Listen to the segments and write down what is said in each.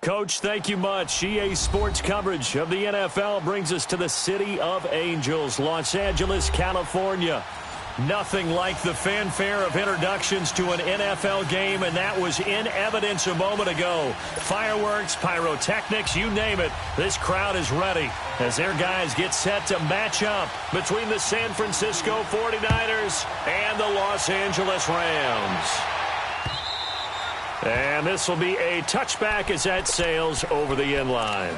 Coach, thank you much. EA Sports coverage of the NFL brings us to the City of Angels, Los Angeles, California. Nothing like the fanfare of introductions to an NFL game, and that was in evidence a moment ago. Fireworks, pyrotechnics, you name it. This crowd is ready as their guys get set to match up between the San Francisco 49ers and the Los Angeles Rams. And this will be a touchback as that sails over the end line.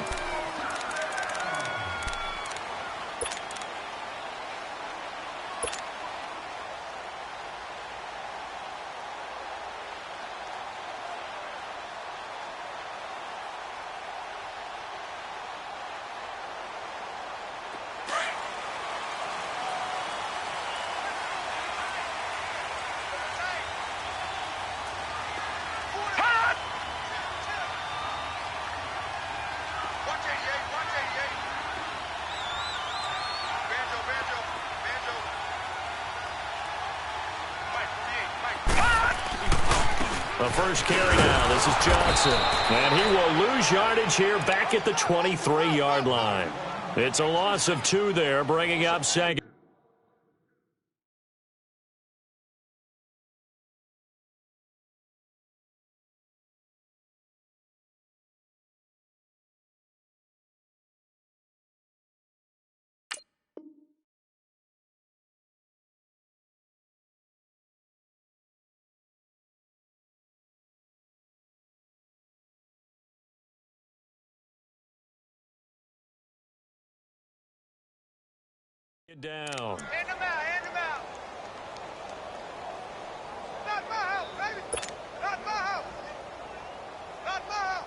The first carry now. This is Johnson. And he will lose yardage here back at the 23-yard line. It's a loss of 2 there, bringing up second. Down. Hand him out. Not my house, baby. Not my house. Not my house.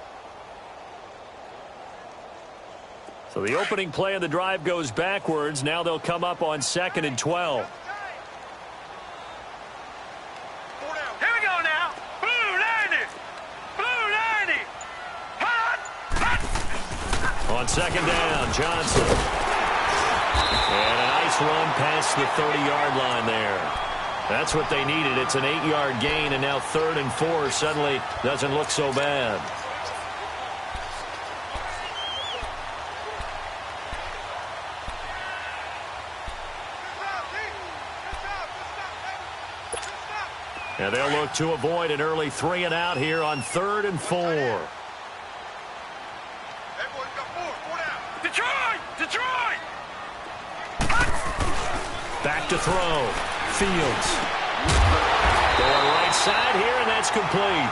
So the opening play of the drive goes backwards. Now they'll come up on 2nd and 12. Here we go now. Blue 90. Blue 90. Hot. On 2nd down, Johnson. And a nice run past the 30-yard line there. That's what they needed. It's an 8-yard gain, and now 3rd and 4 suddenly doesn't look so bad. And they'll look to avoid an early 3-and-out here on 3rd and 4. Detroit! Back to throw. Fields. Going right side here, and that's complete.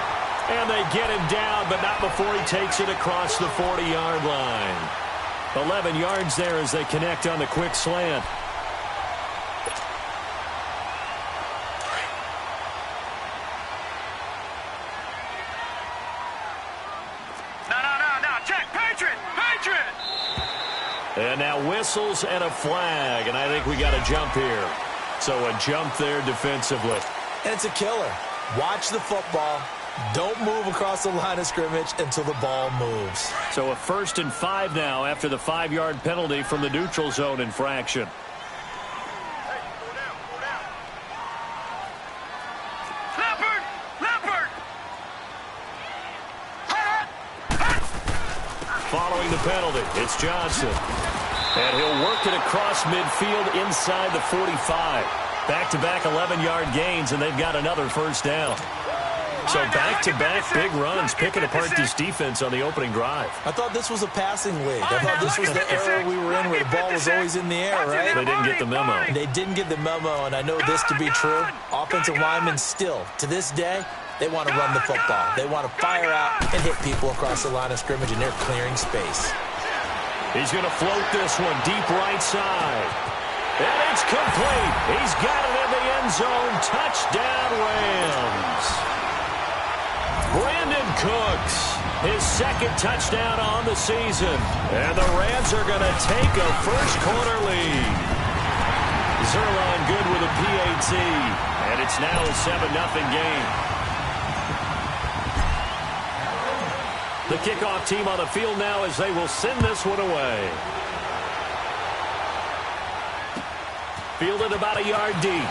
And they get him down, but not before he takes it across the 40-yard line. 11 yards there as they connect on the quick slant. No. Check. Patriot! And now whistles and a flag, and I think we got a jump here. So a jump there defensively. And it's a killer. Watch the football. Don't move across the line of scrimmage until the ball moves. So a 1st and 5 now after the 5-yard penalty from the neutral zone infraction. Leopard! Following the penalty, it's Johnson. And he'll work it across midfield inside the 45. Back-to-back 11-yard gains, and they've got another 1st down. So back-to-back big runs, picking apart this defense on the opening drive. I thought this was a passing league. I thought this was the era we were in where the ball was always in the air, right? They didn't get the memo. They didn't get the memo, and I know this to be true. Offensive linemen still, to this day, they want to run the football. They want to fire out and hit people across the line of scrimmage, and they're clearing space. He's going to float this one deep right side. And it's complete. He's got it in the end zone. Touchdown, Rams. Brandon Cooks, his 2nd touchdown on the season. And the Rams are going to take a first-quarter lead. Zerline good with a PAT. And it's now a 7-0 game. The kickoff team on the field now as they will send this one away. Fielded about a yard deep.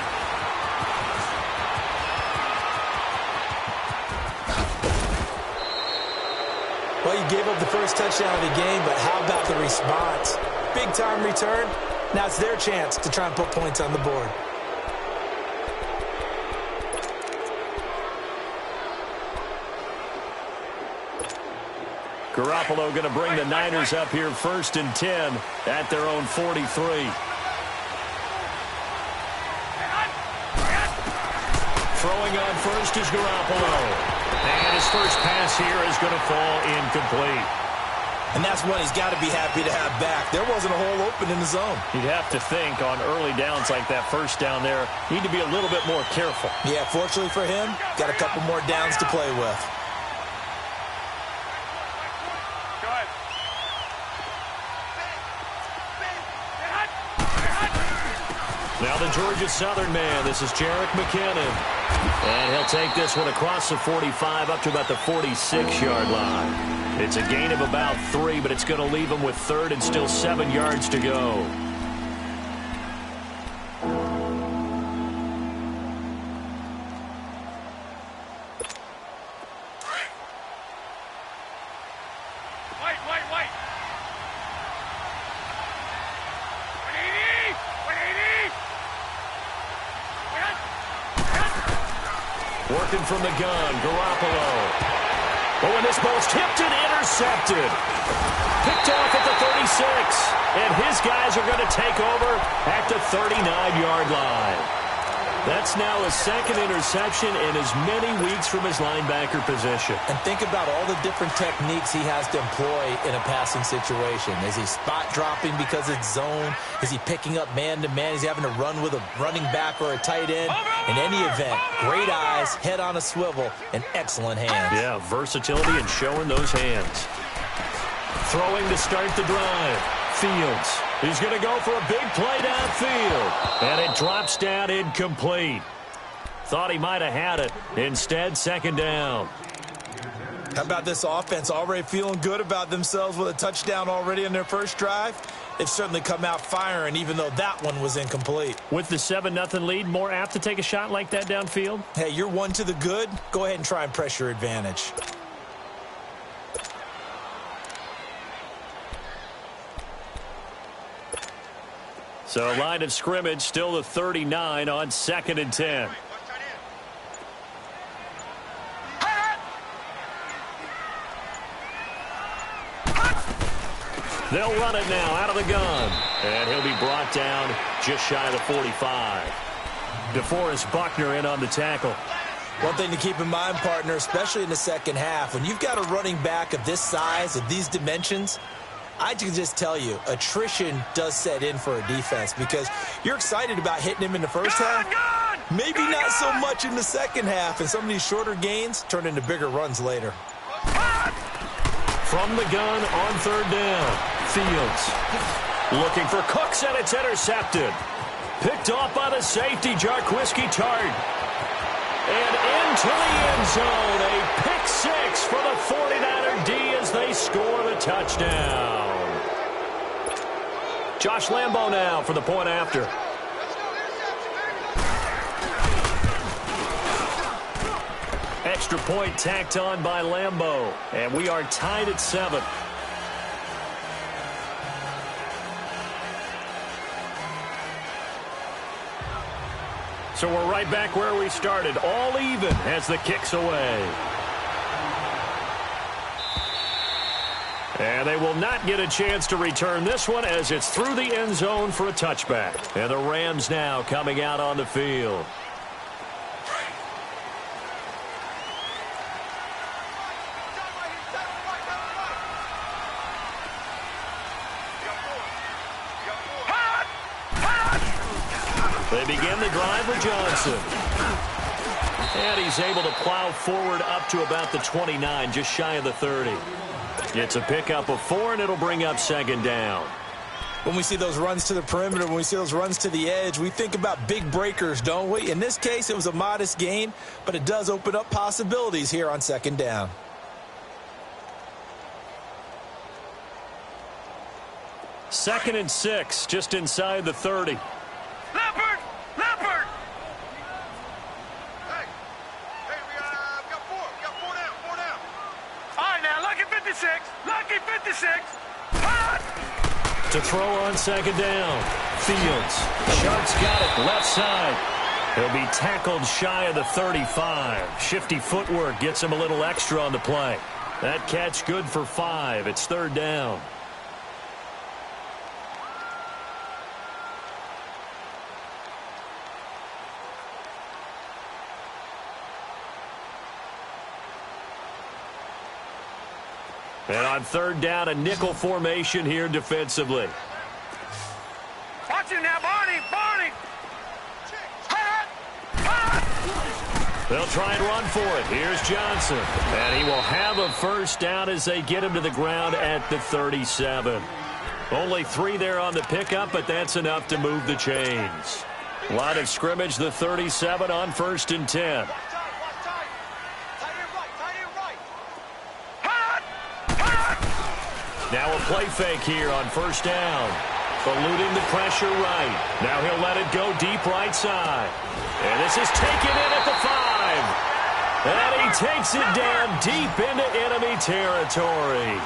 Well, Well, you gave up the first touchdown of the game, but how about the response? Big-time return. Now it's their chance to try and put points on the board. Garoppolo going to bring the Niners up here 1st and 10 at their own 43. Throwing on first is Garoppolo. And his first pass here is going to fall incomplete. And that's one he's got to be happy to have back. There wasn't a hole open in the zone. You'd have to think on early downs like that first down there, need to be a little bit more careful. Yeah, fortunately for him, got a couple more downs to play with. Now the Georgia Southern man, this is Jerick McKinnon. And he'll take this one across the 45 up to about the 46-yard line. It's a gain of about 3, but it's going to leave him with 3rd and still 7 yards to go. Working from the gun, Garoppolo. Oh, and this ball's tipped and intercepted. Picked off at the 36. And his guys are going to take over at the 39-yard line. That's now a 2nd interception in as many weeks from his linebacker position. And think about all the different techniques he has to employ in a passing situation. Is he spot dropping because it's zone? Is he picking up man-to-man? Is he having to run with a running back or a tight end? In any event, great eyes, head on a swivel, and excellent hands. Yeah, versatility and showing those hands. Throwing to start the drive. Fields. He's going to go for a big play downfield. And it drops down incomplete. Thought he might have had it. Instead, 2nd down. How about this offense already feeling good about themselves with a touchdown already in their first drive? They've certainly come out firing, even though that one was incomplete. With the 7-0 lead, more apt to take a shot like that downfield? Hey, you're one to the good. Go ahead and try and press your advantage. So line of scrimmage still the 39 on 2nd and 10. They'll run it now out of the gun. And he'll be brought down just shy of the 45. DeForest Buckner in on the tackle. One thing to keep in mind, partner, especially in the second half, when you've got a running back of this size, of these dimensions, I can just tell you, attrition does set in for a defense because you're excited about hitting him in the first half. Maybe not so much in the second half, and some of these shorter gains turn into bigger runs later. From the gun on 3rd down, Fields looking for Cooks, and it's intercepted. Picked off by the safety, Jarquiski Tart. And into the end zone, a pick 6 for the 49er D as they score the touchdown. Josh Lambo now for the point after. Extra point tacked on by Lambo, and we are tied at 7. So we're right back where we started, all even as the kick's away. And they will not get a chance to return this one as it's through the end zone for a touchback. And the Rams now coming out on the field. They begin the drive with Johnson. And he's able to plow forward up to about the 29, just shy of the 30. It's a pickup of 4, and it'll bring up 2nd down. When we see those runs to the perimeter, when we see those runs to the edge, we think about big breakers, don't we? In this case, it was a modest gain, but it does open up possibilities here on 2nd down. Second and 6, just inside the 30. Leopard! Leopard! Hey, we got 4. We got 4 down. 4 down. All right, now, look at 56. 56. Hot. To throw on second down. Fields. Sharks got it. Left side. He'll be tackled shy of the 35. Shifty footwork gets him a little extra on the play. That catch good for 5. It's third down. And on third down, a nickel formation here defensively. Watch him now, Barney. Barney. Hot. Hot. They'll try and run for it. Here's Johnson. And he will have a first down as they get him to the ground at the 37. Only 3 there on the pickup, but that's enough to move the chains. Line of scrimmage, the 37 on 1st and 10. Now a play fake here on first down. Eluding the pressure right. Now he'll let it go deep right side. And this is taken in at the 5. And he takes it down deep into enemy territory.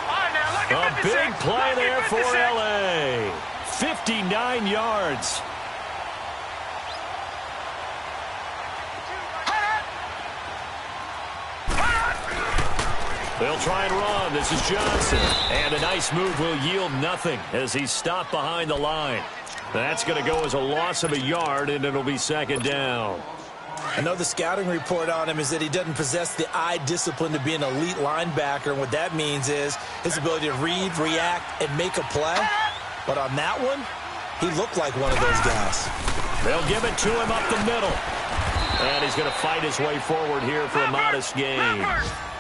A big play there for L.A. 59 yards. They'll try and run. This is Johnson. And a nice move will yield nothing as he's stopped behind the line. That's going to go as a loss of a yard, and it'll be second down. I know the scouting report on him is that he doesn't possess the eye discipline to be an elite linebacker, and what that means is his ability to read, react, and make a play. But on that one, he looked like one of those guys. They'll give it to him up the middle. And he's going to fight his way forward here for a modest gain.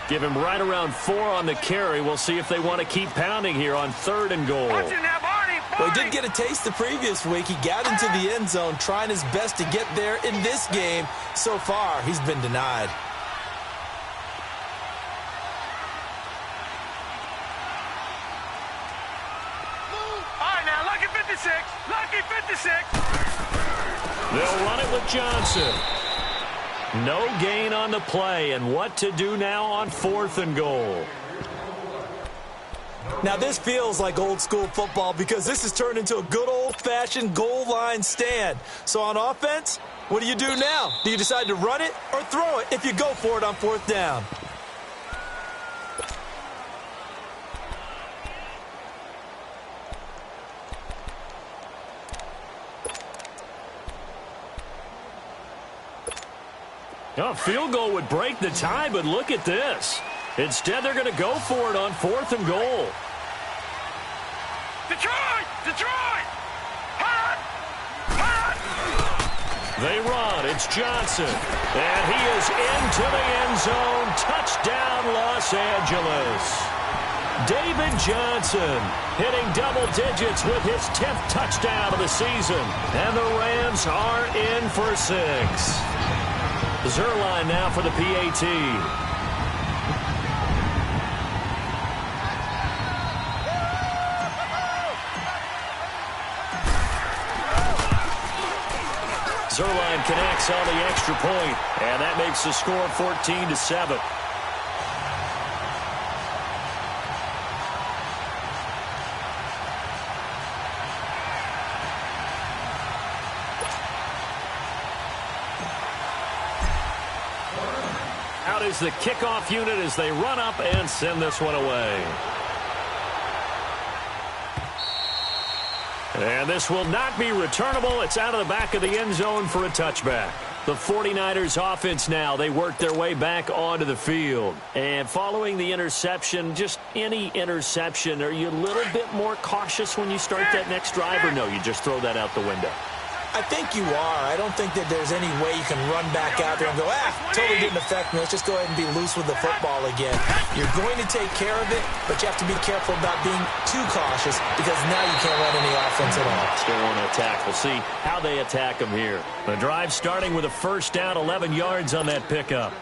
Give him right around 4 on the carry. We'll see if they want to keep pounding here on 3rd and goal. Watch him now, Barney. Well, he did get a taste the previous week. He got into the end zone trying his best to get there in this game. So far, he's been denied. All right, now, lucky 56. Lucky 56. They'll run it with Johnson. No gain on the play, and what to do now on 4th and goal. Now, this feels like old-school football because this has turned into a good old-fashioned goal line stand. So on offense, what do you do now? Do you decide to run it or throw it if you go for it on 4th down? A field goal would break the tie, but look at this. Instead, they're going to go for it on 4th and goal. Detroit! Detroit! Hot! Hot! They run. It's Johnson. And he is into the end zone. Touchdown, Los Angeles. David Johnson hitting double digits with his 10th touchdown of the season. And the Rams are in for 6. Zerline now for the PAT. Zerline connects on the extra point, and that makes the score 14-7. Out is the kickoff unit as they run up and send this one away. And this will not be returnable. It's out of the back of the end zone for a touchback. The 49ers offense now, they work their way back onto the field. And following the interception, just any interception, are you a little bit more cautious when you start that next drive, or no, you just throw that out the window? I think you are. I don't think that there's any way you can run back out there and go, totally didn't affect me. Let's just go ahead and be loose with the football again. You're going to take care of it, but you have to be careful about being too cautious because now you can't run any offense at all. Still want to attack. We'll see how they attack them here. The drive starting with a first down, 11 yards on that pickup.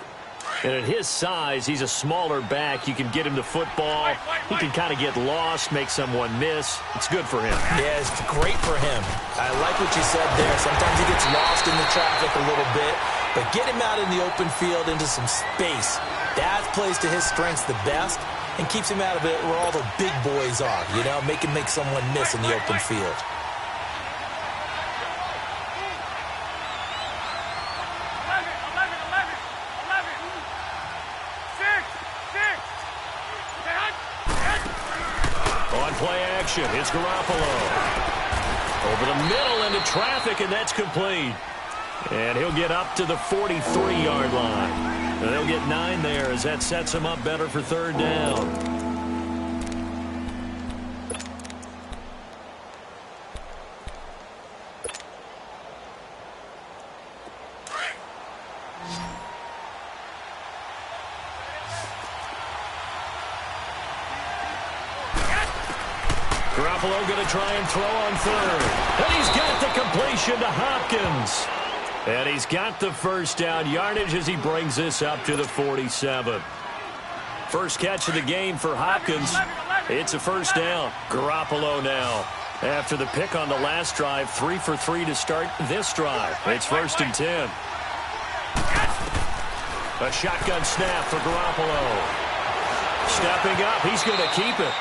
And at his size, he's a smaller back. You can get him the football. He can kind of get lost, make someone miss. It's good for him. Yeah, it's great for him. I like what you said there. Sometimes he gets lost in the traffic a little bit, but get him out in the open field into some space. That plays to his strengths the best. and keeps him out of it where all the big boys are, you know, make someone miss in the open field. On play action, it's Garoppolo. Over the middle into traffic, and that's complete. And he'll get up to the 43-yard line. And they'll get 9 there as that sets him up better for third down. Garoppolo going to try and throw on third. And he's got the completion to Hopkins. And he's got the first down yardage as he brings this up to the 47. First catch of the game for Hopkins. It's a first down. Garoppolo now. After the pick on the last drive, 3 for 3 to start this drive. It's 1st and 10. A shotgun snap for Garoppolo. Stepping up, he's going to keep it.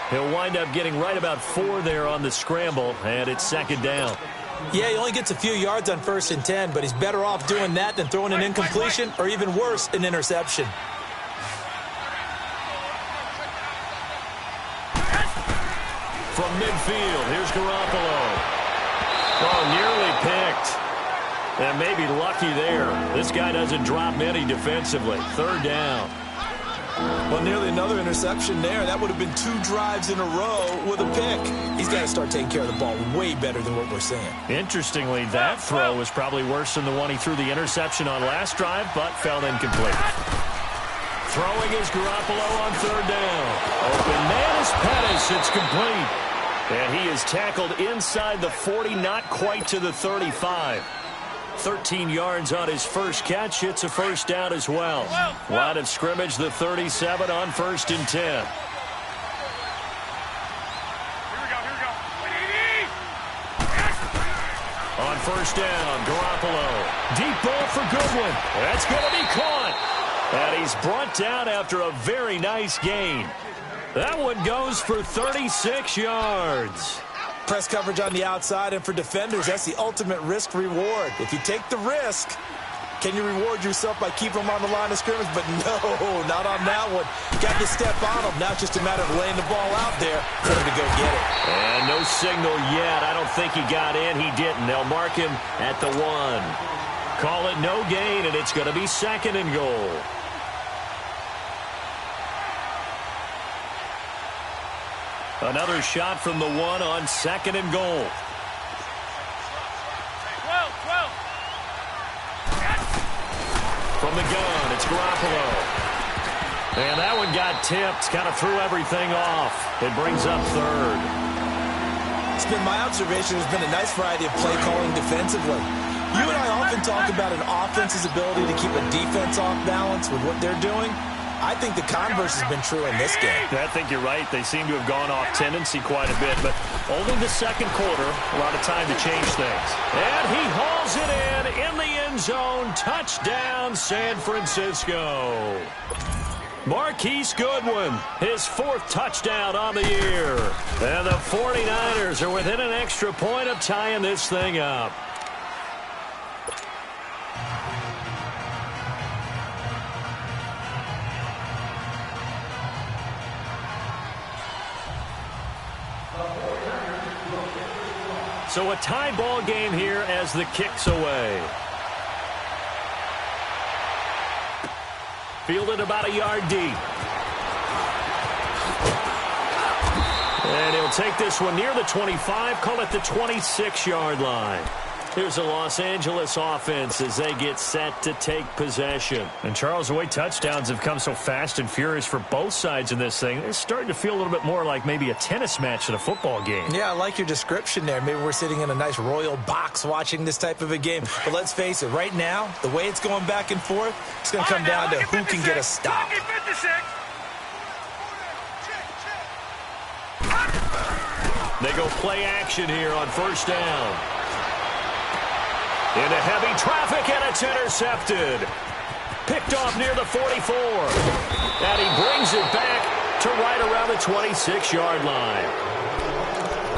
He'll wind up getting right about 4 there on the scramble, and it's 2nd down. Yeah, he only gets a few yards on 1st and 10, but he's better off doing that than throwing an incompletion or even worse, an interception. From midfield, here's Garoppolo. Oh, nearly picked. And maybe lucky there. This guy doesn't drop many defensively. 3rd down. Well, nearly another interception there. That would have been 2 drives in a row with a pick. He's got to start taking care of the ball way better than what we're seeing. Interestingly, that throw was probably worse than the one he threw the interception on last drive, but fell incomplete. Throwing is Garoppolo on 3rd down. Open man is Pettis. It's complete. And he is tackled inside the 40, not quite to the 35. 13 yards on his first catch. It's a first down as well. Line of scrimmage, the 37 on 1st and 10. Here we go. On 1st down, Garoppolo. Deep ball for Goodwin. That's going to be caught. And he's brought down after a very nice gain. That one goes for 36 yards. Press coverage on the outside, and for defenders, that's the ultimate risk-reward. If you take the risk, can you reward yourself by keeping them on the line of scrimmage? But no, not on that one. Got to step on them. Now it's just a matter of laying the ball out there for him to go get it. And no signal yet. I don't think he got in. He didn't. They'll mark him at the 1. Call it no gain, and it's going to be 2nd and goal. Another shot from the 1 on 2nd and goal. 12. From the gun, it's Garoppolo. And that one got tipped, kind of threw everything off. It brings up 3rd. It's been my observation. There's been a nice variety of play calling defensively. You and I often talk about an offense's ability to keep a defense off balance with what they're doing. I think the converse has been true in this game. I think you're right. They seem to have gone off tendency quite a bit, but only the 2nd quarter, a lot of time to change things. And he hauls it in the end zone. Touchdown, San Francisco. Marquise Goodwin, his 4th touchdown on the year. And the 49ers are within an extra point of tying this thing up. So a tie ball game here as the kick's away. Fielded about a yard deep. And he'll take this one near the 25, call it the 26-yard line. Here's the Los Angeles offense as they get set to take possession. And Charles, the way touchdowns have come so fast and furious for both sides in this thing, it's starting to feel a little bit more like maybe a tennis match at a football game. Yeah, I like your description there. Maybe we're sitting in a nice royal box watching this type of a game. But let's face it, right now, the way it's going back and forth, it's going to come down to who can get a stop. They go play action here on 1st down. Into heavy traffic, and it's intercepted. Picked off near the 44. And he brings it back to right around the 26-yard line.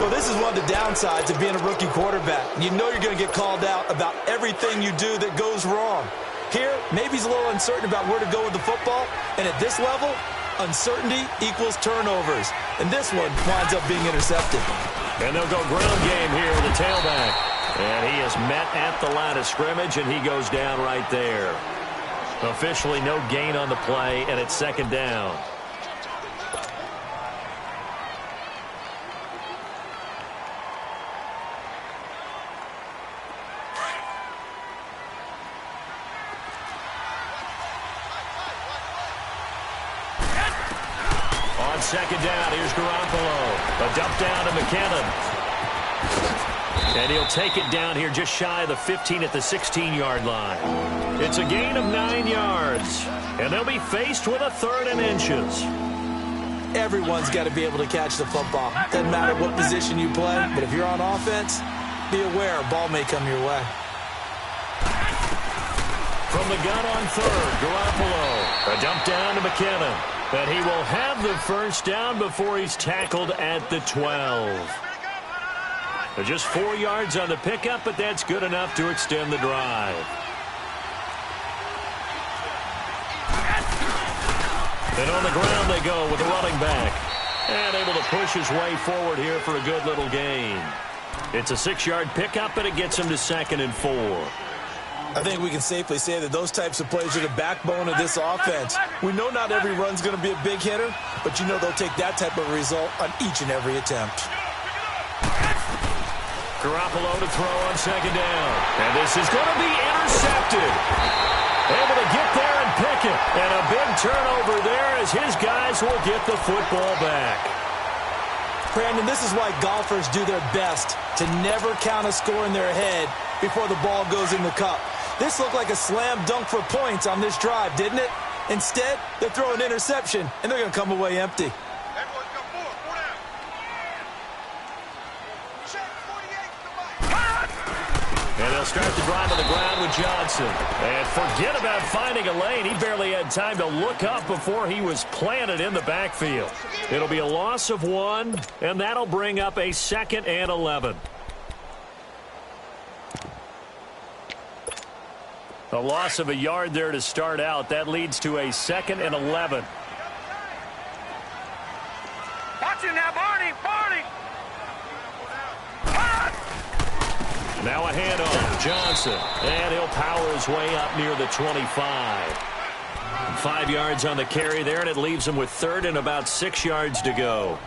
Well, this is one of the downsides of being a rookie quarterback. You know you're going to get called out about everything you do that goes wrong. Here, maybe he's a little uncertain about where to go with the football, and at this level, uncertainty equals turnovers. And this one winds up being intercepted. And they'll go ground game here with the tailback. And he is met at the line of scrimmage, and he goes down right there. Officially no gain on the play, and it's second down. On second down, here's Garoppolo. A dump down to McKinnon. And he'll take it down here just shy of the 15 at the 16-yard line. It's a gain of 9 yards. And they'll be faced with a 3rd and inches. Everyone's got to be able to catch the football. Doesn't matter what position you play, but if you're on offense, be aware a ball may come your way. From the gun on 3rd, Garoppolo. A dump down to McKinnon. But he will have the first down before he's tackled at the 12. Just 4 yards on the pickup, but that's good enough to extend the drive. And on the ground they go with the running back. And able to push his way forward here for a good little gain. It's a 6-yard pickup, and it gets him to 2nd and 4. I think we can safely say that those types of plays are the backbone of this offense. We know not every run's going to be a big hitter, but you know they'll take that type of result on each and every attempt. Garoppolo to throw on second down. And this is going to be intercepted. Able to get there and pick it. And a big turnover there as his guys will get the football back. Brandon, this is why golfers do their best to never count a score in their head before the ball goes in the cup. This looked like a slam dunk for points on this drive, didn't it? Instead, they're throwing an interception, and they're going to come away empty. And they'll start the drive on the ground with Johnson. And forget about finding a lane. He barely had time to look up before he was planted in the backfield. It'll be a loss of 1, and that'll bring up a 2nd and 11. A loss of a yard there to start out. That leads to a 2nd and 11. Watch him now, Barney! Barney! Now a handoff, Johnson, and he'll power his way up near the 25. 5 yards on the carry there, and it leaves him with 3rd and about 6 yards to go.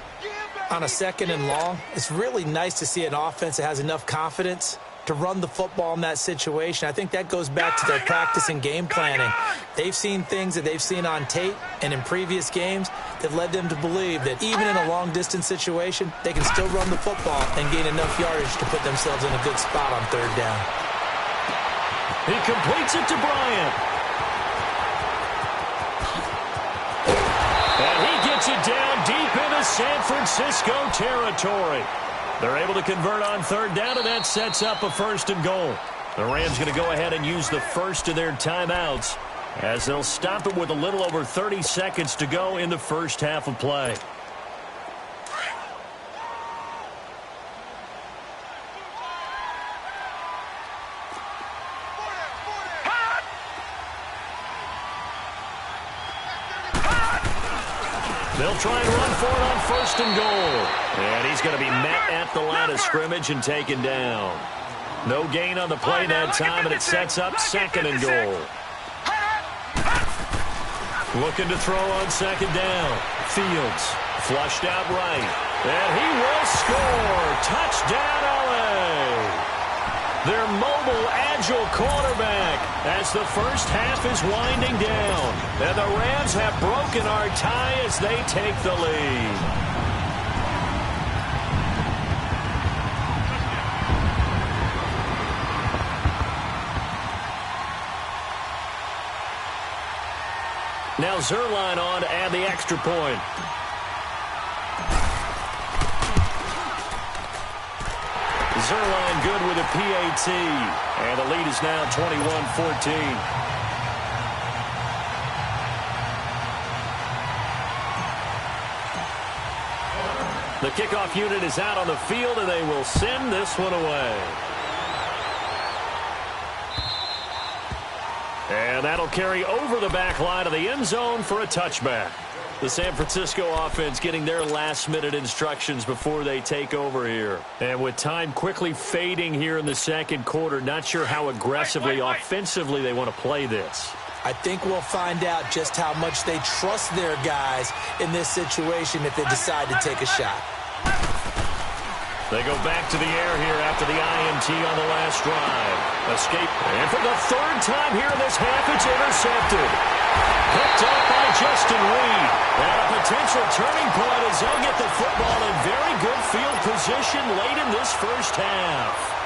On a 2nd and long, it's really nice to see an offense that has enough confidence to run the football in that situation. I think that goes back to their practice and game planning. They've seen things that they've seen on tape and in previous games that led them to believe that even in a long-distance situation, they can still run the football and gain enough yardage to put themselves in a good spot on 3rd down. He completes it to Bryant. And he gets it down deep into San Francisco territory. They're able to convert on 3rd down, and that sets up a 1st and goal. The Rams going to go ahead and use the first of their timeouts as they'll stop it with a little over 30 seconds to go in the first half of play. They'll try and run for it on 1st and goal. And he's going to be met at the line of scrimmage and taken down. No gain on the play that time, and it sets up 2nd and goal. Looking to throw on 2nd down. Fields flushed out right. And he will score. Touchdown, LA. Their mobile, agile quarterback as the first half is winding down. And the Rams have broken our tie as they take the lead. Now Zerline on to add the extra point. Zerline good with a PAT. And the lead is now 21-14. The kickoff unit is out on the field, and they will send this one away. And that'll carry over the back line of the end zone for a touchback. The San Francisco offense getting their last-minute instructions before they take over here. And with time quickly fading here in the second quarter, not sure how aggressively, offensively they want to play this. I think we'll find out just how much they trust their guys in this situation if they decide to take a shot. They go back to the air here after the INT on the last drive. Escape. And for the third time here in this half, it's intercepted. Picked up by Justin Reed. And a potential turning point as they'll get the football in very good field position late in this first half.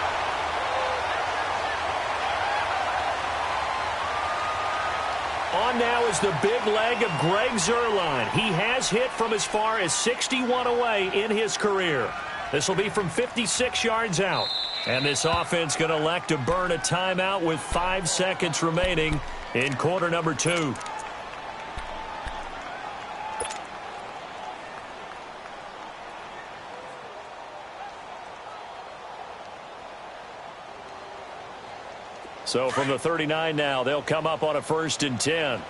On now is the big leg of Greg Zuerlein. He has hit from as far as 61 away in his career. This will be from 56 yards out. And this offense going to elect to burn a timeout with 5 seconds remaining in quarter number 2. So from the 39 now, they'll come up on a 1st and 10.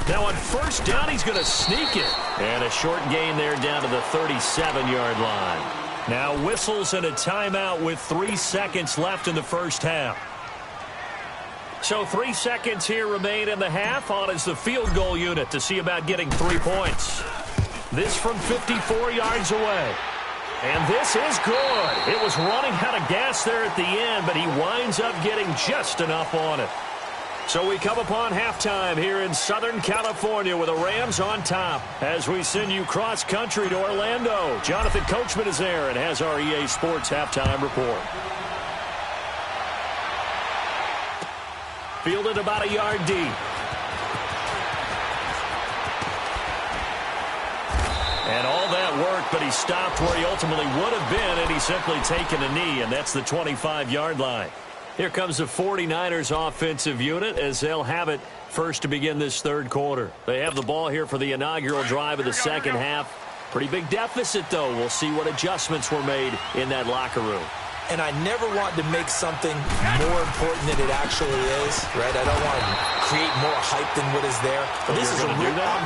Now on 1st down, he's going to sneak it. And a short gain there down to the 37-yard line. Now whistles and a timeout with 3 seconds left in the first half. So 3 seconds here remain in the half. On is the field goal unit to see about getting 3 points. This from 54 yards away. And this is good. It was running out of gas there at the end, but he winds up getting just enough on it. So we come upon halftime here in Southern California with the Rams on top as we send you cross-country to Orlando. Jonathan Coachman is there and has our EA Sports halftime report. Fielded about a yard deep. And all that work, but he stopped where he ultimately would have been, and he's simply taken a knee, and that's the 25-yard line. Here comes the 49ers offensive unit as they'll have it first to begin this third quarter. They have the ball here for the inaugural drive of the second half. Pretty big deficit, though. We'll see what adjustments were made in that locker room. And I never want to make something more important than it actually is, right? I don't want to create more hype than what is there. But this is I'm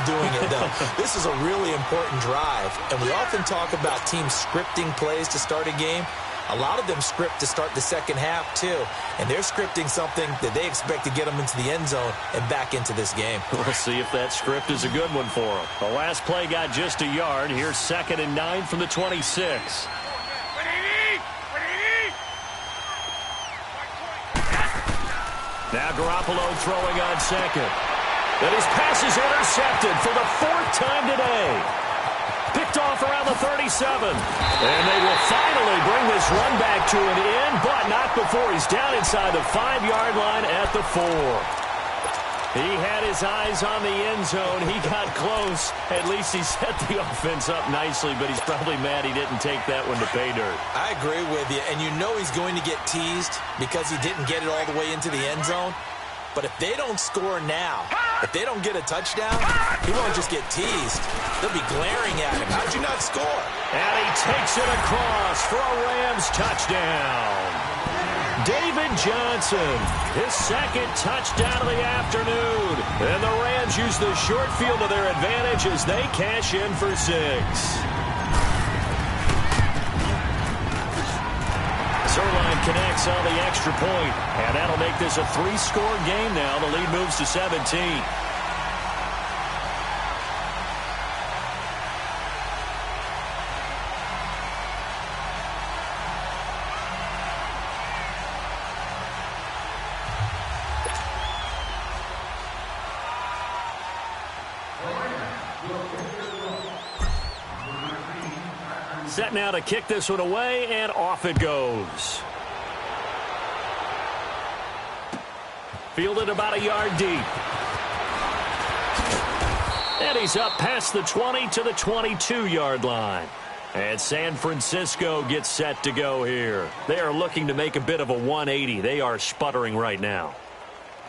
doing it, though. This is a really important drive. And we often talk about teams scripting plays to start a game. A lot of them script to start the second half, too. And they're scripting something that they expect to get them into the end zone and back into this game. We'll see if that script is a good one for them. The last play got just a yard. Here's 2nd and 9 from the 26. Now Garoppolo throwing on 2nd. And his pass is intercepted for the 4th time today. Picked off around the 37. And they will finally bring this run back to an end, but not before he's down inside the 5-yard line at the 4. He had his eyes on the end zone. He got close. At least he set the offense up nicely, but he's probably mad he didn't take that one to pay dirt. I agree with you, and you know he's going to get teased because he didn't get it all the way into the end zone. But if they don't score now, if they don't get a touchdown, he won't just get teased. They'll be glaring at him. How'd you not score? And he takes it across for a Rams touchdown. David Johnson, his 2nd touchdown of the afternoon. And the Rams use the short field to their advantage as they cash in for 6. Zuerlein connects on the extra point, and that'll make this a 3-score game now. The lead moves to 17. Set now to kick this one away, and off it goes. Fielded about a yard deep. And he's up past the 20 to the 22-yard line. And San Francisco gets set to go here. They are looking to make a bit of a 180. They are sputtering right now.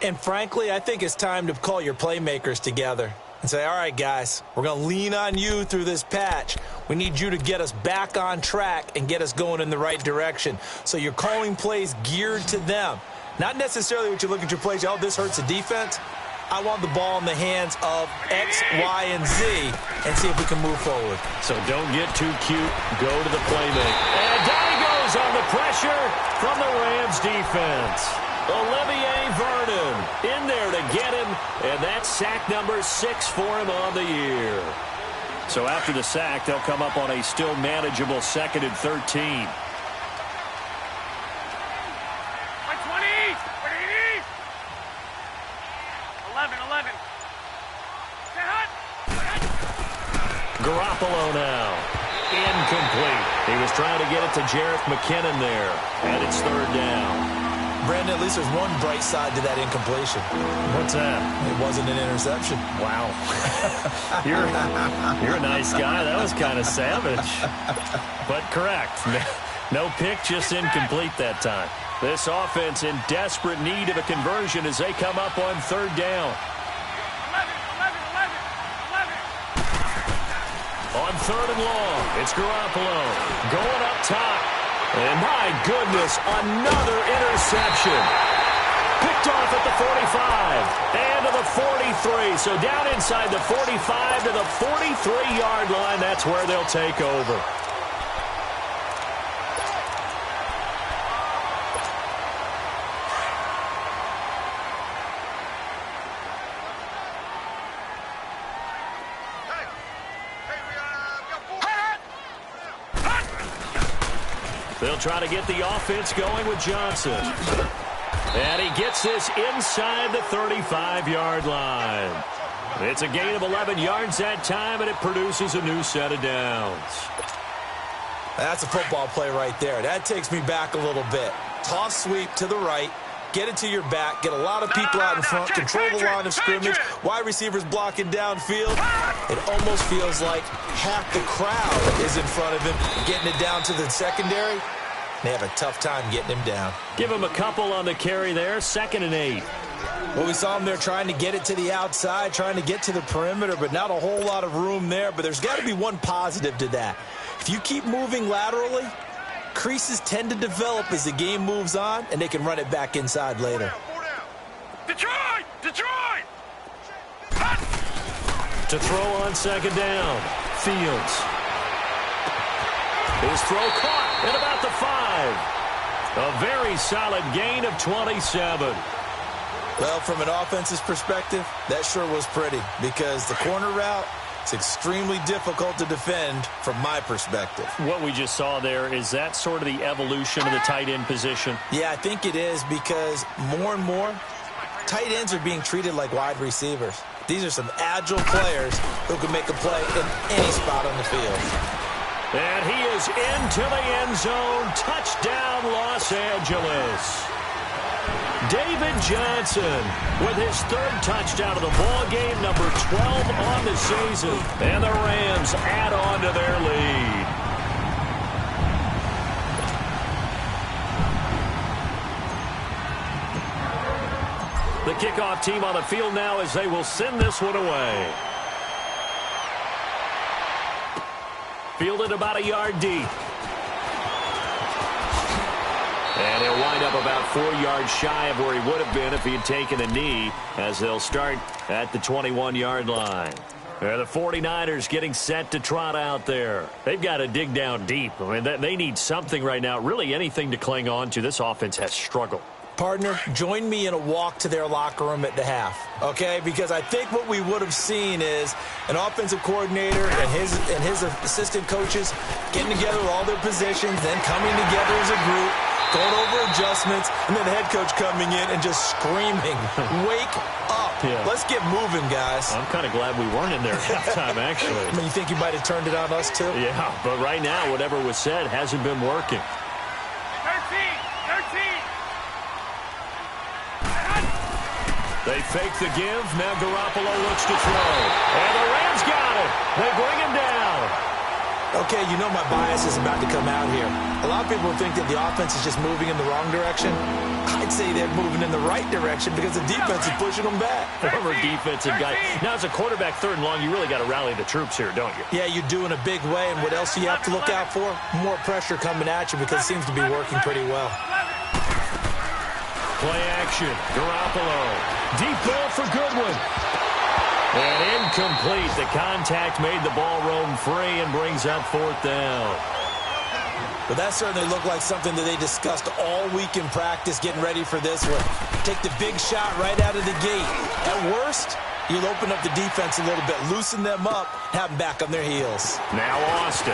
And frankly, I think it's time to call your playmakers together and say, all right, guys, we're going to lean on you through this patch. We need you to get us back on track and get us going in the right direction. So you're calling plays geared to them. Not necessarily what you look at your plays, oh, this hurts the defense. I want the ball in the hands of X, Y, and Z and see if we can move forward. So don't get too cute. Go to the playmaker. And down he goes on the pressure from the Rams defense. Olivier Vernon in there to get him, and that's sack number 6 for him on the year. So after the sack, they'll come up on a still manageable 2nd and 13. Garoppolo now. Incomplete. He was trying to get it to Jerick McKinnon there, and it's 3rd down. Brandon, at least there's one bright side to that incompletion. What's that? It wasn't an interception. Wow. You're a nice guy. That was kind of savage. But correct. No pick, just incomplete that time. This offense in desperate need of a conversion as they come up on 3rd down. On 3rd and long, it's Garoppolo going up top. And my goodness, another interception. Picked off at the 45 and to the 43. So down inside the 45 to the 43-yard line. That's where they'll take over. They'll try to get the offense going with Johnson. And he gets this inside the 35-yard line. It's a gain of 11 yards that time, and it produces a new set of downs. That's a football play right there. That takes me back a little bit. Toss sweep to the right. Get it to your back. Get a lot of people out in front. Control the line of scrimmage. Wide receivers blocking downfield. It almost feels like half the crowd is in front of him. Getting it down to the secondary. They have a tough time getting him down. Give him a couple on the carry there. 2nd and 8. Well, we saw him there trying to get it to the outside, trying to get to the perimeter, but not a whole lot of room there. But there's got to be one positive to that. If you keep moving laterally, creases tend to develop as the game moves on, and they can run it back inside later. Detroit! Detroit! To throw on 2nd down. Fields. His throw caught at about the 5. A very solid gain of 27. Well, from an offense's perspective, that sure was pretty because the corner route is extremely difficult to defend from my perspective. What we just saw there, is that sort of the evolution of the tight end position? Yeah, I think it is because more and more, tight ends are being treated like wide receivers. These are some agile players who can make a play in any spot on the field. And he is into the end zone. Touchdown, Los Angeles. David Johnson with his 3rd touchdown of the ball game, number 12 on the season. And the Rams add on to their lead. The kickoff team on the field now as they will send this one away. Fielded about a yard deep. And he'll wind up about 4 yards shy of where he would have been if he had taken a knee, as they'll start at the 21-yard line. The 49ers getting set to trot out there. They've got to dig down deep. I mean, they need something right now, really anything to cling on to. This offense has struggled. Partner, join me in a walk to their locker room at the half, okay? Because I think what we would have seen is an offensive coordinator and his assistant coaches getting together with all their positions, then coming together as a group, going over adjustments, and then the head coach coming in and just screaming, wake up. Yeah. Let's get moving, guys. I'm kind of glad we weren't in there at halftime, actually. I mean, you think you might have turned it on us, too? Yeah, but right now, whatever was said hasn't been working. 13! They fake the give. Now Garoppolo looks to throw. And the Rams got it. They bring him down. Okay, you know my bias is about to come out here. A lot of people think that the offense is just moving in the wrong direction. I'd say they're moving in the right direction because the defense is pushing them back. Former defensive guy. Now, as a quarterback, 3rd and long, you really got to rally the troops here, don't you? Yeah, you do in a big way. And what else do you have to look out for? More pressure coming at you because it seems to be working pretty well. Play action. Garoppolo. Deep ball for Goodwin. And incomplete. The contact made the ball roam free and brings up 4th down. But that certainly looked like something that they discussed all week in practice, getting ready for this one. Take the big shot right out of the gate. At worst, you'll open up the defense a little bit, loosen them up, have them back on their heels. Now Austin.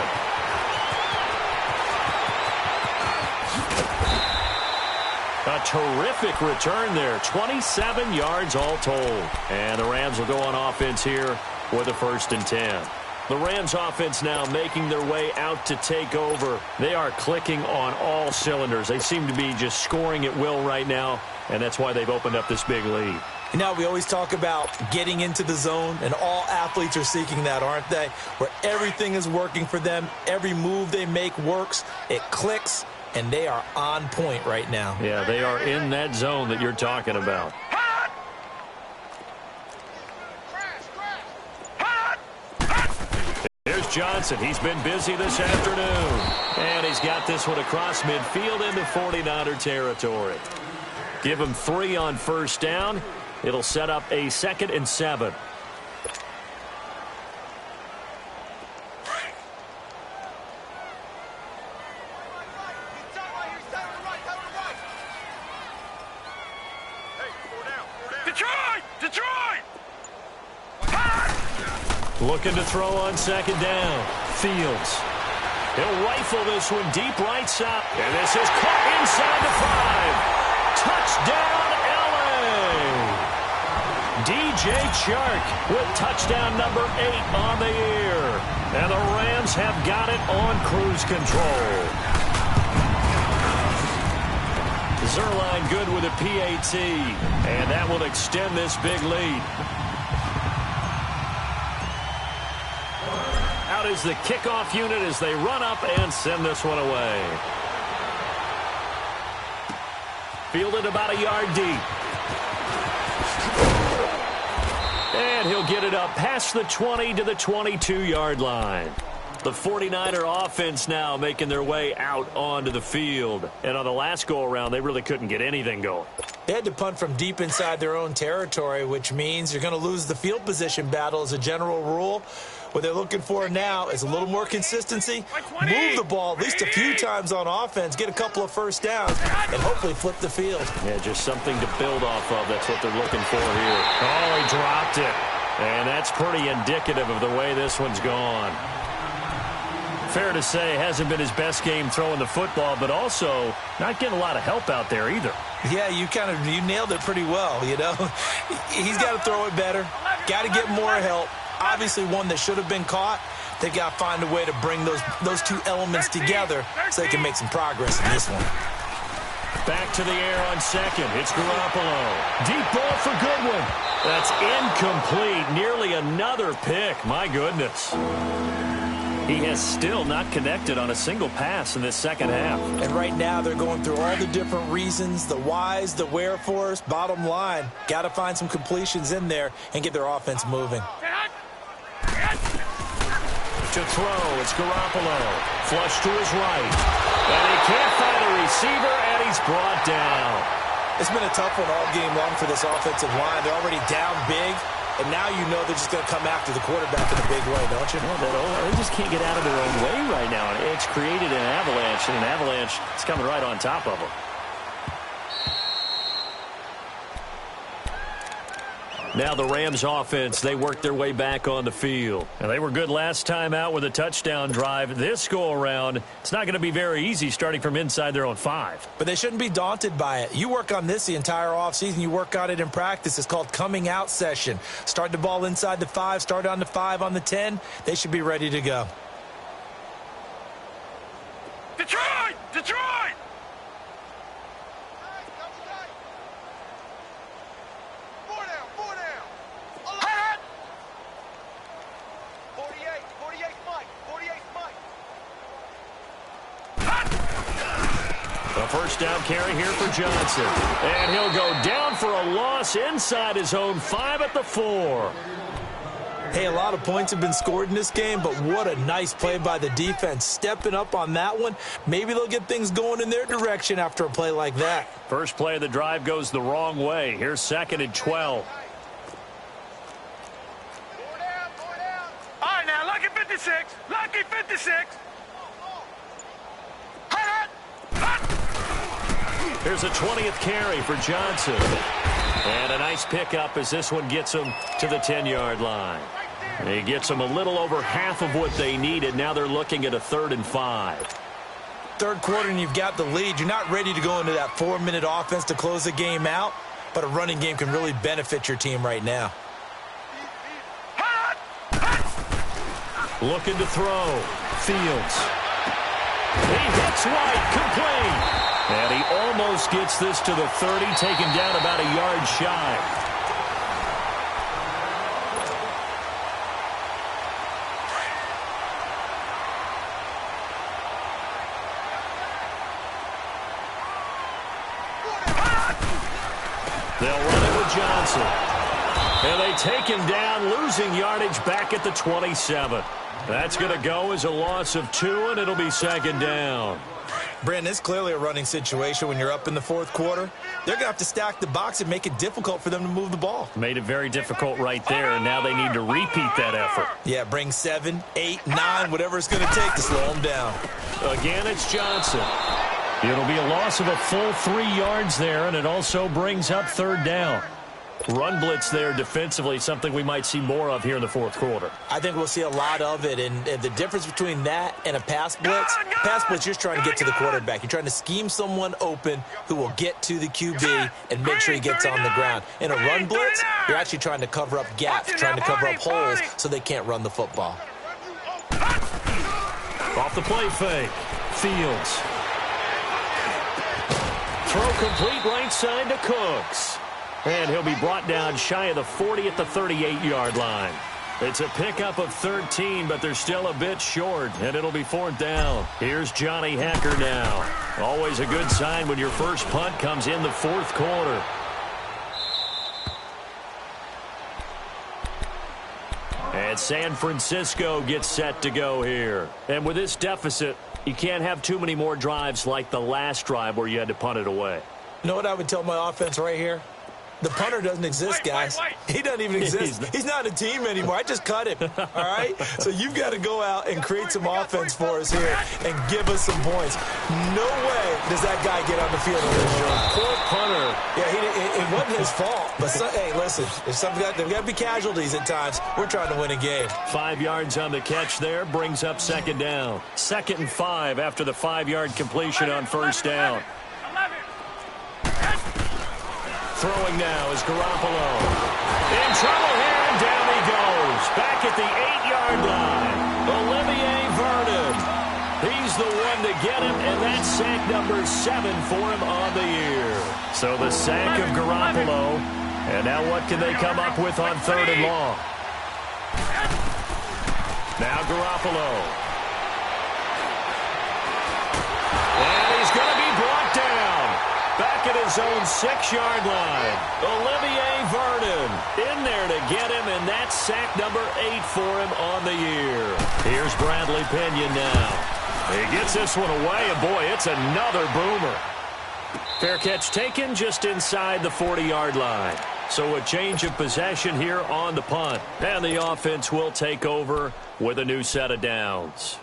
A terrific return there. 27 yards all told. And the Rams will go on offense here with a 1st and 10. The Rams offense now making their way out to take over. They are clicking on all cylinders. They seem to be just scoring at will right now, and that's why they've opened up this big lead. You know, we always talk about getting into the zone, and all athletes are seeking that, aren't they? Where everything is working for them. Every move they make works. It clicks, and they are on point right now. Yeah, they are in that zone that you're talking about. Here's Johnson. He's been busy this afternoon. And he's got this one across midfield into 49er territory. Give him 3 on 1st down. It'll set up a 2nd and 7. Looking to throw on 2nd down. Fields. He'll rifle this one deep right side. And this is caught inside the 5. Touchdown, L.A. DJ Chark with touchdown number 8 on the year. And the Rams have got it on cruise control. Zerline good with a PAT. And that will extend this big lead. Out is the kickoff unit as they run up and send this one away. Fielded about a yard deep. And he'll get it up past the 20 to the 22-yard line. The 49er offense now making their way out onto the field. And on the last go-around, they really couldn't get anything going. They had to punt from deep inside their own territory, which means you're going to lose the field position battle as a general rule. What they're looking for now is a little more consistency, move the ball at least a few times on offense, get a couple of 1st downs, and hopefully flip the field. Yeah, just something to build off of. That's what they're looking for here. Oh, he dropped it. And that's pretty indicative of the way this one's gone. Fair to say, hasn't been his best game throwing the football, but also not getting a lot of help out there either. Yeah, you nailed it pretty well, you know. He's got to throw it better, got to get more help. Obviously one that should have been caught. They've got to find a way to bring those two elements together so they can make some progress in this one. Back to the air on 2nd. It's Garoppolo. Deep ball for Goodwin. That's incomplete. Nearly another pick. My goodness. He has still not connected on a single pass in this 2nd half. And right now they're going through all the different reasons, the whys, the wherefores. Bottom line, got to find some completions in there and get their offense moving. To throw, it's Garoppolo. Flush to his right. And he can't find a receiver, and he's brought down. It's been a tough one all game long for this offensive line. They're already down big, and now you know they're just going to come after the quarterback in a big way, don't you? Well, they just can't get out of their own way right now. It's created an avalanche, and an avalanche is coming right on top of them. Now the Rams offense, they work their way back on the field. And they were good last time out with a touchdown drive. This go-around, it's not going to be very easy starting from inside their own 5. But they shouldn't be daunted by it. You work on this the entire offseason. You work on it in practice. It's called coming out session. Start the ball inside the 5, start on the 5 on the 10. They should be ready to go. Detroit! Detroit! A first down carry here for Johnson. And he'll go down for a loss inside his own 5 at the 4. Hey, a lot of points have been scored in this game, but what a nice play by the defense. Stepping up on that one. Maybe they'll get things going in their direction after a play like that. First play of the drive goes the wrong way. Here's 2nd and 12. All right, now, lucky 56. Lucky 56. Here's a 20th carry for Johnson. And a nice pickup as this one gets him to the 10-yard line. He gets them a little over half of what they needed. Now they're looking at a 3rd and 5. Third quarter and you've got the lead. You're not ready to go into that 4-minute offense to close the game out, but a running game can really benefit your team right now. Looking to throw. Fields. He hits White, complete. And he almost gets this to the 30, taken down about a yard shy. They'll run it with Johnson. And they take him down, losing yardage back at the 27. That's going to go as a loss of 2, and it'll be 2nd down. Brandon, it's clearly a running situation when you're up in the 4th quarter. They're going to have to stack the box and make it difficult for them to move the ball. Made it very difficult right there, and now they need to repeat that effort. Yeah, bring 7, 8, 9, whatever it's going to take to slow them down. Again, it's Johnson. It'll be a loss of a full 3 yards there, and it also brings up 3rd down. Run blitz there defensively, something we might see more of here in the 4th quarter. I think we'll see a lot of it, and the difference between that and a pass blitz, you're trying to get to the quarterback. You're trying to scheme someone open who will get to the QB and make sure he gets on the ground. In a run blitz, you're actually trying to cover up gaps, trying to cover up holes so they can't run the football. Off the play fake. Fields. Throw complete right side to Cooks. And he'll be brought down shy of the 40 at the 38-yard line. It's a pickup of 13, but they're still a bit short, and it'll be 4th down. Here's Johnny Hecker now. Always a good sign when your first punt comes in the 4th quarter. And San Francisco gets set to go here. And with this deficit, you can't have too many more drives like the last drive where you had to punt it away. You know what I would tell my offense right here? The punter doesn't exist, guys. He doesn't even exist. He's not a team anymore. I just cut him, all right? So you've got to go out and create some offense for us here and give us some points. No way does that guy get on the field on this drive. Poor punter. Yeah, it wasn't his fault. But, hey, listen, there's got to be casualties at times. We're trying to win a game. 5 yards on the catch there brings up 2nd down. 2nd and 5 after the 5-yard completion on 1st down. Throwing now is Garoppolo. In trouble here, and down he goes. Back at the 8-yard line. Olivier Vernon. He's the one to get him, and that's sack number 7 for him on the year. So the sack of Garoppolo. And now what can they come up with on 3rd and long? Now Garoppolo. And he's going to be brought down. Back at his own 6-yard line. Olivier Vernon in there to get him, and that's sack number 8 for him on the year. Here's Bradley Pinion now. He gets this one away, and boy, it's another boomer. Fair catch taken just inside the 40-yard line. So a change of possession here on the punt. And the offense will take over with a new set of downs.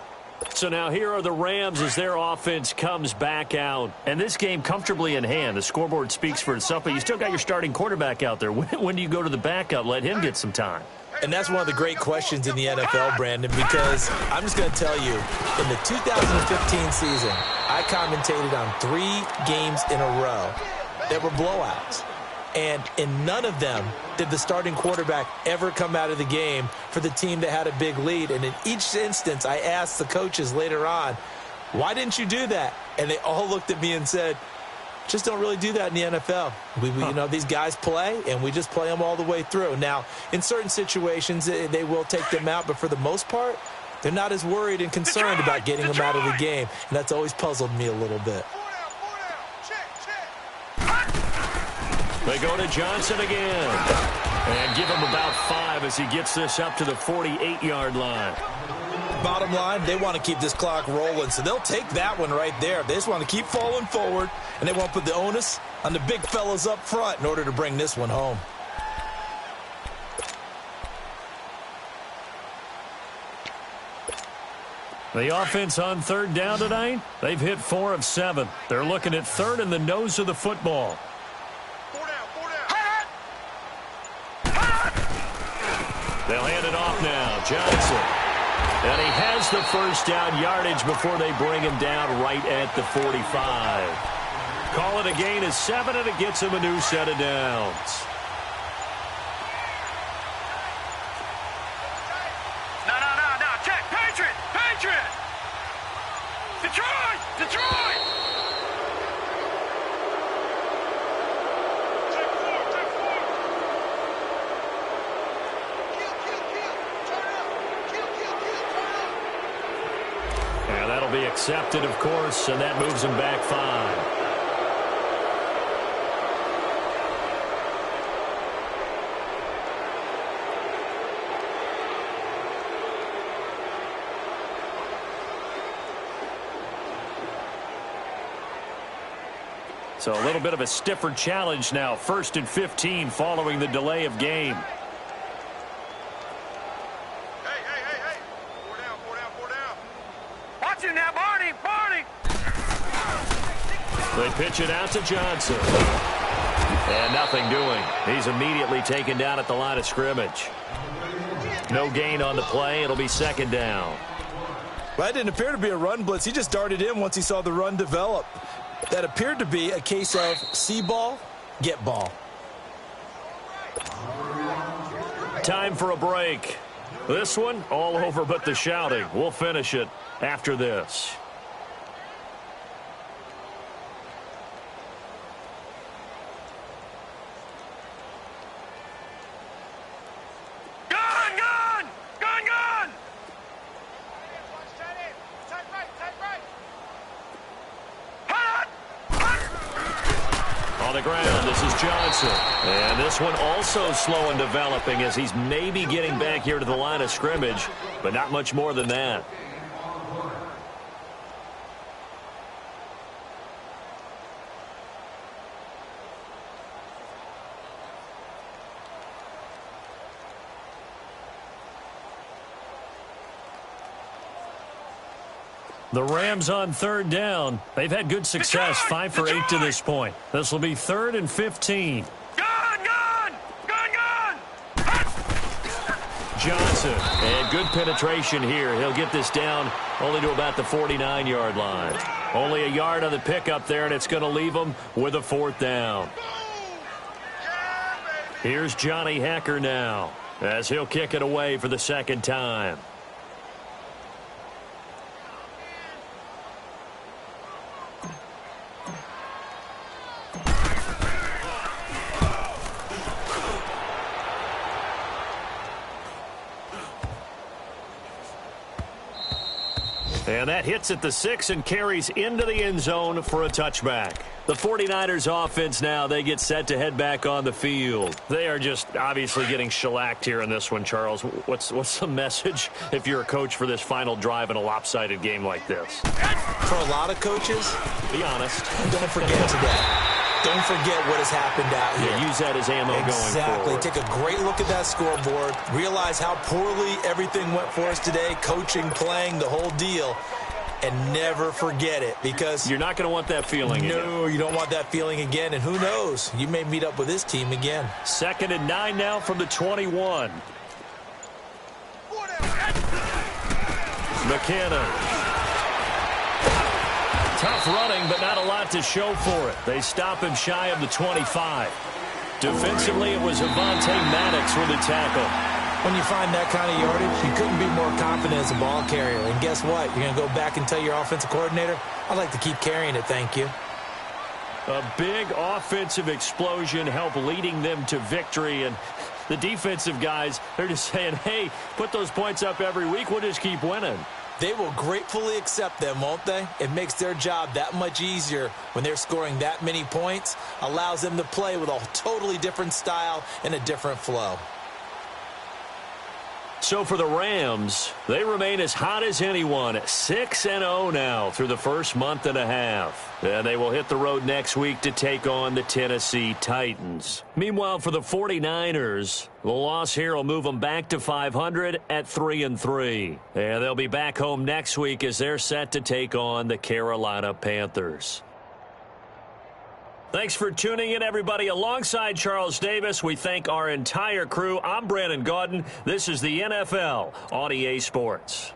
So now here are the Rams as their offense comes back out. And this game comfortably in hand. The scoreboard speaks for itself, but you still got your starting quarterback out there. When do you go to the backup? Let him get some time. And that's one of the great questions in the NFL, Brandon, because I'm just going to tell you, in the 2015 season, I commentated on 3 games in a row that were blowouts. And in none of them did the starting quarterback ever come out of the game for the team that had a big lead. And in each instance, I asked the coaches later on, why didn't you do that? And they all looked at me and said, just don't really do that in the NFL. You know, these guys play, and we just play them all the way through. Now, in certain situations, they will take them out, but for the most part, they're not as worried and concerned about getting them out of the game. And that's always puzzled me a little bit. They go to Johnson again. And give him about 5 as he gets this up to the 48-yard line. Bottom line, they want to keep this clock rolling, so they'll take that one right there. They just want to keep falling forward, and they won't put the onus on the big fellas up front in order to bring this one home. The offense on third down tonight, they've hit 4 of 7. They're looking at third in the nose of the football. 4 down, 4 down. They'll hand it off now. Johnson. And he has the first down yardage before they bring him down right at the 45. Call it a gain of 7, and it gets him a new set of downs. No. Check. Patriot. Detroit. Check 4. And that'll be accepted, of course, and that moves him back 5. So a little bit of a stiffer challenge now. 1st and 15 following the delay of game. Hey. 4 down. Watch it now, Barney. They pitch it out to Johnson. And nothing doing. He's immediately taken down at the line of scrimmage. No gain on the play. It'll be 2nd down. Well, that didn't appear to be a run blitz. He just darted in once he saw the run develop. That appeared to be a case of see ball, get ball. Time for a break. This one, all over but the shouting. We'll finish it after this. Gun! On the ground, this is Johnson. And this one also slow in developing as he's maybe getting back here to the line of scrimmage, but not much more than that. The Rams on third down. They've had good success, 5 for 8 to this point. This will be 3rd and 15. Gun! Johnson, and good penetration here. He'll get this down only to about the 49-yard line. Only a yard on the pickup there, and it's going to leave him with a 4th down. Here's Johnny Hekker now, as he'll kick it away for the 2nd time. And that hits at the 6 and carries into the end zone for a touchback. The 49ers offense now, they get set to head back on the field. They are just obviously getting shellacked here in this one, Charles. What's the message if you're a coach for this final drive in a lopsided game like this? For a lot of coaches, Be honest. don't forget today. Don't forget what has happened out here. Yeah, use that as ammo going forward. Take a great look at that scoreboard. Realize how poorly everything went for us today. Coaching, playing, the whole deal. And never forget it, because You're not going to want that feeling again. No, you don't want that feeling again. And who knows? You may meet up with this team again. 2nd and 9 now from the 21. McKinnon. Tough running, but not a lot to show for it. They stop him shy of the 25. Defensively, it was Avonte Maddox with a tackle. When you find that kind of yardage, you couldn't be more confident as a ball carrier. And guess what? You're going to go back and tell your offensive coordinator, I'd like to keep carrying it, thank you. A big offensive explosion helped leading them to victory. And the defensive guys, they're just saying, hey, put those points up every week. We'll just keep winning. They will gratefully accept them, won't they? It makes their job that much easier when they're scoring that many points, allows them to play with a totally different style and a different flow. So for the Rams, they remain as hot as anyone, 6-0 now through the first month and a half. And they will hit the road next week to take on the Tennessee Titans. Meanwhile, for the 49ers, the loss here will move them back to 500 at 3-3. And they'll be back home next week as they're set to take on the Carolina Panthers. Thanks for tuning in, everybody. Alongside Charles Davis, we thank our entire crew. I'm Brandon Gaudin. This is the NFL on EA Sports.